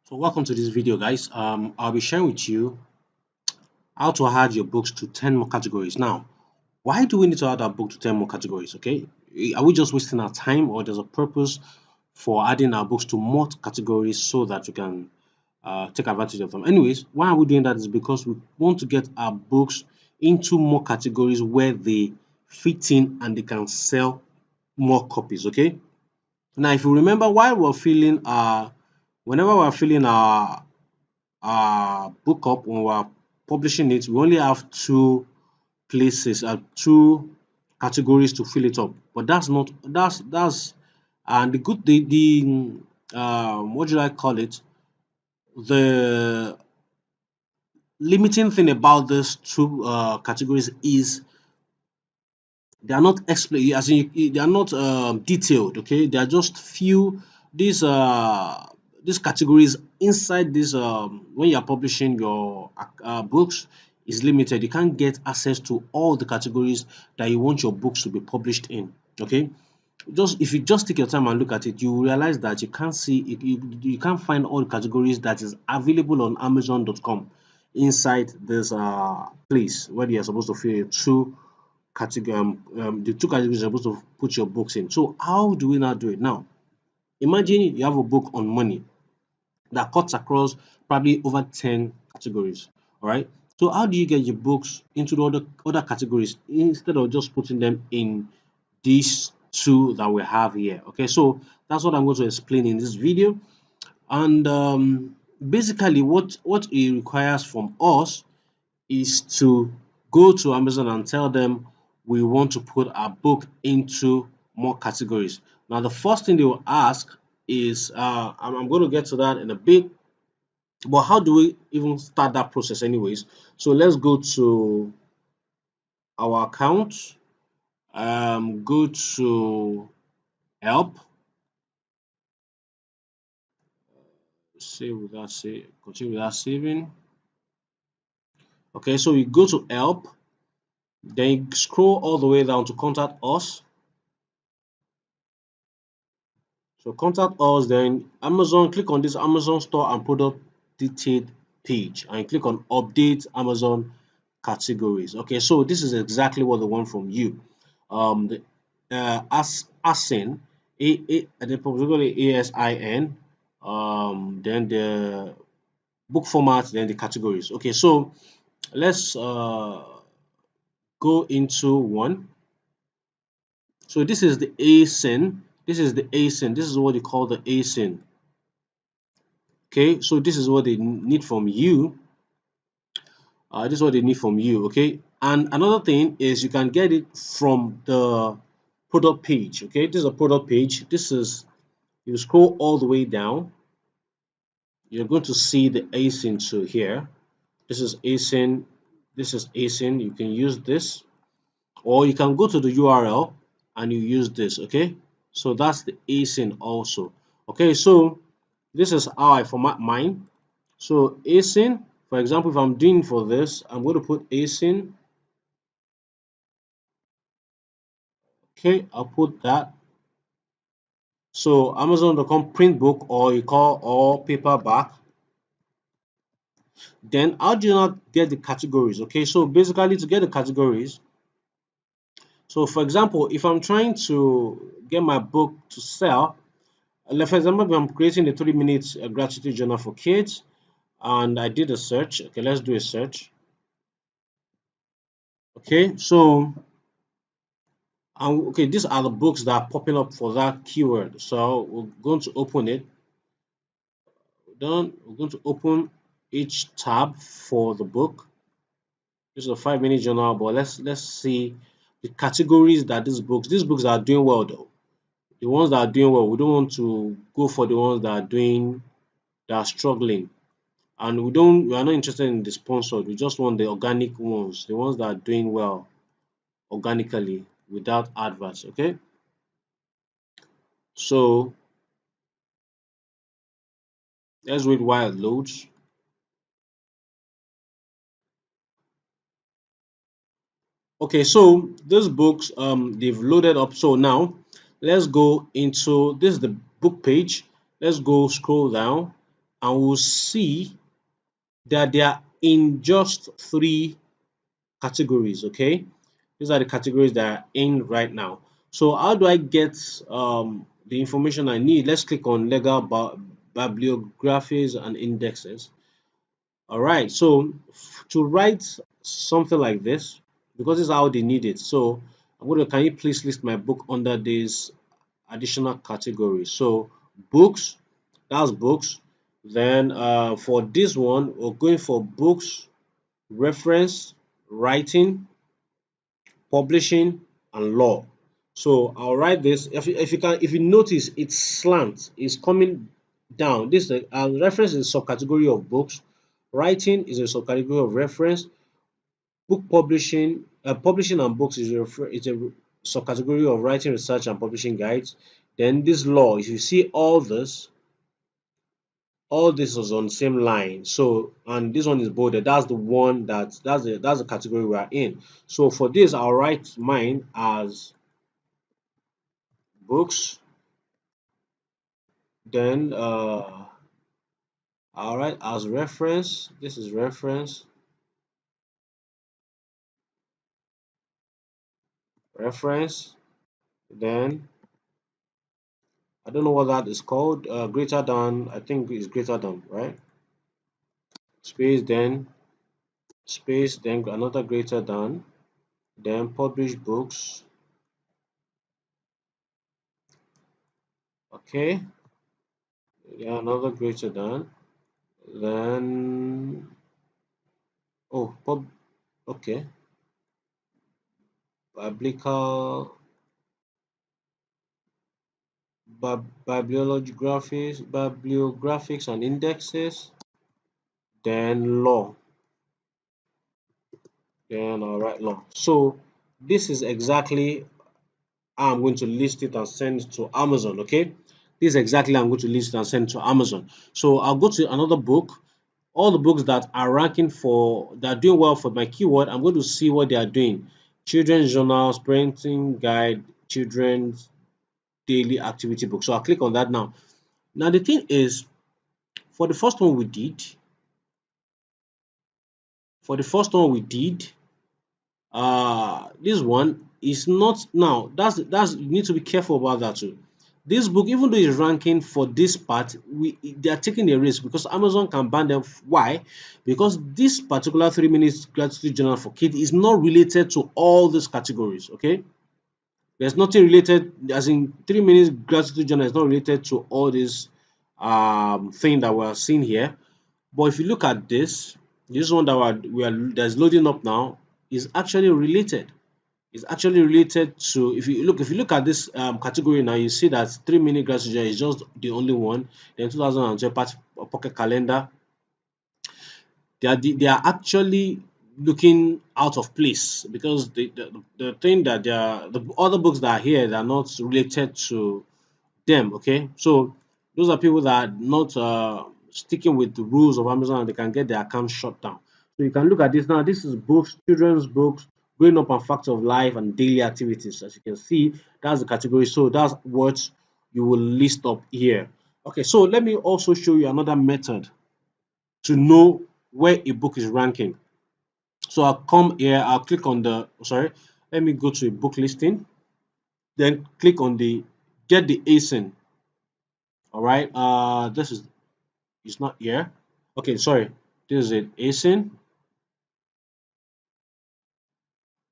So welcome to this video, guys. I'll be sharing with you how to add your books to 10 more categories. Now, why do we need to add our book to 10 more categories? Okay, are we just wasting our time, or there's a purpose for adding our books to more categories so that we can take advantage of them? Anyways, why are we doing that is because we want to get our books into more categories where they fit in and they can sell more copies. Okay, now if you remember, while we're filling whenever we're filling book up, when we're publishing it, we only have two categories to fill it up. But that's not that's and the good the what should I call it? The limiting thing about these two categories is they are not explained, as in they are not detailed. Okay, they are just few these these categories inside this when you are publishing your books is limited. You can't get access to all the categories that you want your books to be published in. Okay, just if you just take your time and look at it, you will realize that you can't see you can't find all the categories that is available on amazon.com inside this place where you are supposed to fill two category the two categories you're supposed to put your books in. So how do we now do it? Now imagine you have a book on money that cuts across probably over 10 categories. All right, so how do you get your books into the other categories instead of just putting them in these two that we have here? Okay, so that's what I'm going to explain in this video. And basically what it requires from us is to go to Amazon and tell them we want to put our book into more categories. Now, the first thing they will ask is, I'm going to get to that in a bit, but how do we even start that process, anyways? So let's go to our account, go to help, save without save, continue without saving. Okay, so you go to help, then you scroll all the way down to contact us. So contact us, then Amazon, click on this Amazon store and product detailed page and click on update Amazon categories. Okay, so this is exactly what they want from you. The ASIN, particularly ASIN, then the book format, then the categories. Okay, so let's go into one. So this is the ASIN. This is the ASIN. This is what you call the ASIN. Okay, so this is what they need from you. This is what they need from you. Okay, and another thing is you can get it from the product page. Okay, this is a product page. This is, you scroll all the way down, you're going to see the ASIN to here. This is ASIN. This is ASIN. You can use this, or you can go to the URL and you use this. Okay, so that's the ASIN also. Okay, so this is how I format mine. So ASIN, for example, if I'm doing for this, I'm going to put ASIN. Okay, I'll put that. So Amazon.com print book, or you call, or paperback. Then how do you not get the categories? Okay, so basically to get the categories, so for example, if I'm trying to get my book to sell, like for example, if I'm creating a 3 minute gratitude journal for kids and I did a search. Okay, let's do a search. Okay, so okay, these are the books that are popping up for that keyword. So we're going to open it. Then we're going to open each tab for the book. This is a 5 minute journal, but let's see the categories that these books are doing well though. The ones that are doing well, we don't want to go for the ones that are struggling. And we are not interested in the sponsored. We just want the organic ones, the ones that are doing well organically without adverts. Okay. So let's wait while it loads. Okay, so those books they've loaded up. So now let's go into this is the book page. Let's go scroll down. and we'll see that they are in just three categories. Okay, these are the categories that are in right now. So how do I get the information I need? Let's click on legal bibliographies and indexes. All right, so to write something like this, because this is how they need it. So I'm going to, can you please list my book under these additional categories? So books, that's books. Then for this one, we're going for books, reference, writing, publishing, and law. So I'll write this. If you can, if you notice, it's slant. It's coming down. This reference is a subcategory of books. Writing is a subcategory of reference. Book publishing, publishing and books is a subcategory of writing, research, and publishing guides. Then this law, if you see all this was on the same line. So and this one is bolded. That's the one that's the category we are in. So for this, I'll write mine as books. Then I'll write as reference. This is reference. Then I don't know what that is called. Greater than, I think it's greater than, right? Space, then space, then another greater than, then published books. Okay, yeah, another greater than. Then okay, biblical bibliographics and indexes. Then law. Then I'll write law. So this is exactly how I'm going to list it and send it to Amazon. Okay, this is exactly how I'm going to list it and send it to Amazon. So I'll go to another book. All the books that are ranking for that are doing well for my keyword, I'm going to see what they are doing. Children's journals, parenting guide, children's daily activity book. So I'll click on that now. Now the thing is, for the first one we did, for the first one we did, this one is not, now that's you need to be careful about that too. This book, even though it's ranking for this part, they are taking a risk because Amazon can ban them. Why? Because this particular 3 minutes gratitude journal for kids is not related to all these categories. Okay, there's nothing related, as in 3 minutes gratitude journal is not related to all this thing that we're seeing here. But if you look at this one that we are that's loading up now is actually related. It's actually related to, if you look at this category now, you see that 3 minute gratitude is just the only one. Then 2012 pocket calendar, they are actually looking out of place because the thing that they are, the other books that are here, they are not related to them. Okay, so those are people that are not sticking with the rules of Amazon, and they can get their account shut down. So you can look at this now. This is books, children's books, growing up and facts of life, and daily activities. As you can see, that's the category. So that's what you will list up here. Okay, so let me also show you another method to know where a book is ranking. So I'll come here, I'll click on the, sorry, let me go to a book listing, then click on the get the ASIN. All right, this is, it's not here. Okay, sorry, this is it, ASIN.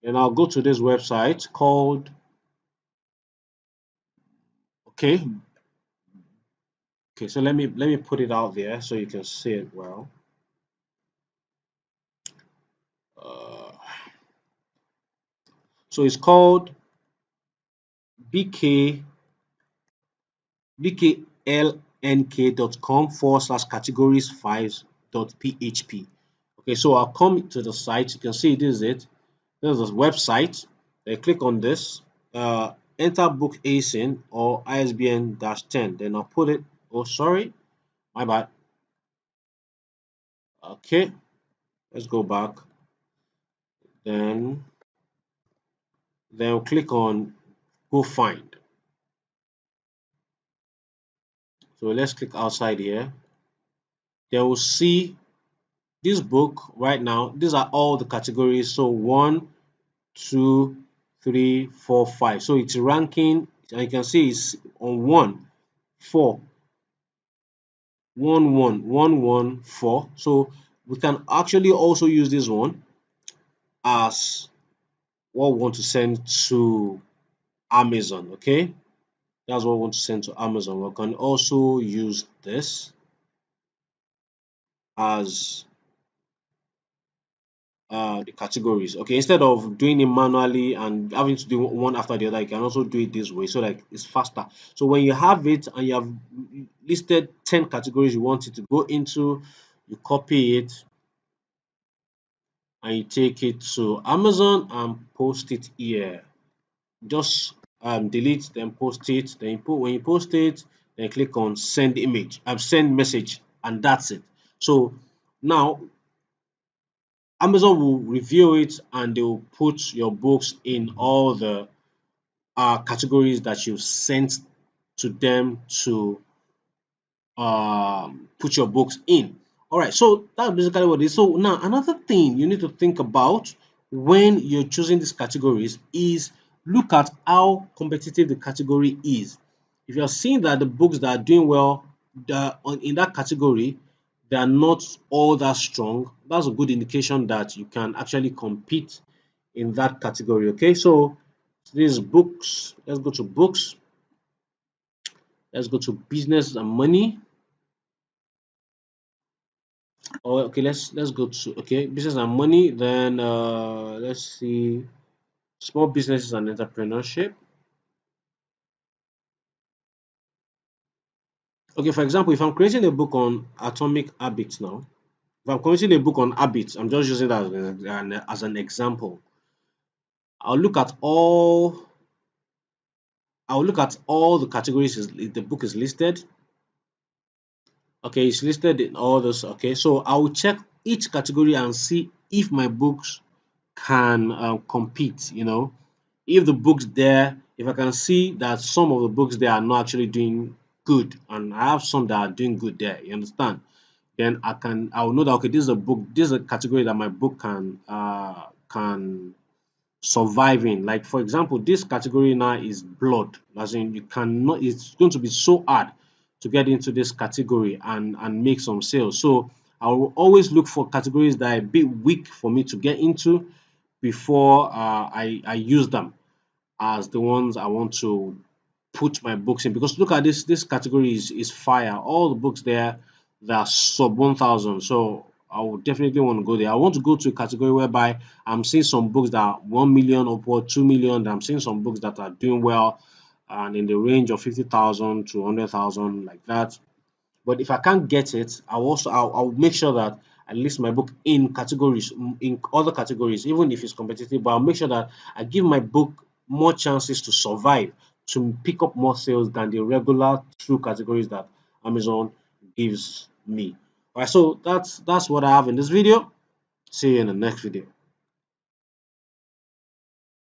And I'll go to this website called, okay, okay, so let me put it out there so you can see it well. Uh, so it's called BK bklnk.com/categories 5.php. Okay, so I'll come to the site. You can see this is it. This is the website. Then click on this. Enter book ASIN or ISBN-10. Then I'll put it. Oh, sorry, my bad. Okay, let's go back. Then we'll click on go find. So let's click outside here. they will see this book right now. These are all the categories. So one, two, three, four, five. So it's ranking, and you can see it's on one, four, one, one, one, one, four. So we can actually also use this one as what we want to send to Amazon. Okay, that's what we want to send to Amazon. We can also use this as the categories. Okay, instead of doing it manually and having to do one after the other, you can also do it this way so that it's faster. So when you have it and you have listed 10 categories you want it to go into, you copy it and you take it to Amazon and post it here. Just delete, then post it, then you put, when you post it, then click on send image, send message, and that's it. So now Amazon will review it and they will put your books in all the categories that you've sent to them to put your books in. All right, so that's basically what it is. So now another thing you need to think about when you're choosing these categories is look at how competitive the category is. If you're seeing that the books that are doing well in that category, they are not all that strong, that's a good indication that you can actually compete in that category. Okay, so this is books. Let's go to books. Let's go to business and money. Oh, okay, let's go to okay, business and money. Then let's see small businesses and entrepreneurship. Okay, for example, if I'm creating a book on atomic habits now, if I'm creating a book on habits, I'm just using that as an example. I'll look at all I'll look at all the categories the book is listed. Okay, it's listed in all those. Okay, so I will check each category and see if my books can compete. If the books there, if I can see that some of the books there are not actually doing good, and I have some that are doing good there, you understand? Then I will know that okay, this is a category that my book can surviving. Like for example, this category now is blood. As in, you cannot. It's going to be so hard to get into this category and make some sales. So I will always look for categories that are a bit weak for me to get into before I use them as the ones I want to put my books in. Because look at this category is fire. All the books there that are sub 1,000. So I would definitely want to go there. I want to go to a category whereby I'm seeing some books that are 1 million upward, 2 million. I'm seeing some books that are doing well and in the range of 50,000 to 100,000, like that. But if I can't get it, I'll make sure that I list my book in categories, in other categories, even if it's competitive. But I'll make sure that I give my book more chances to survive, to pick up more sales than the regular two categories that Amazon gives me. All right, so that's what I have in this video. See you in the next video.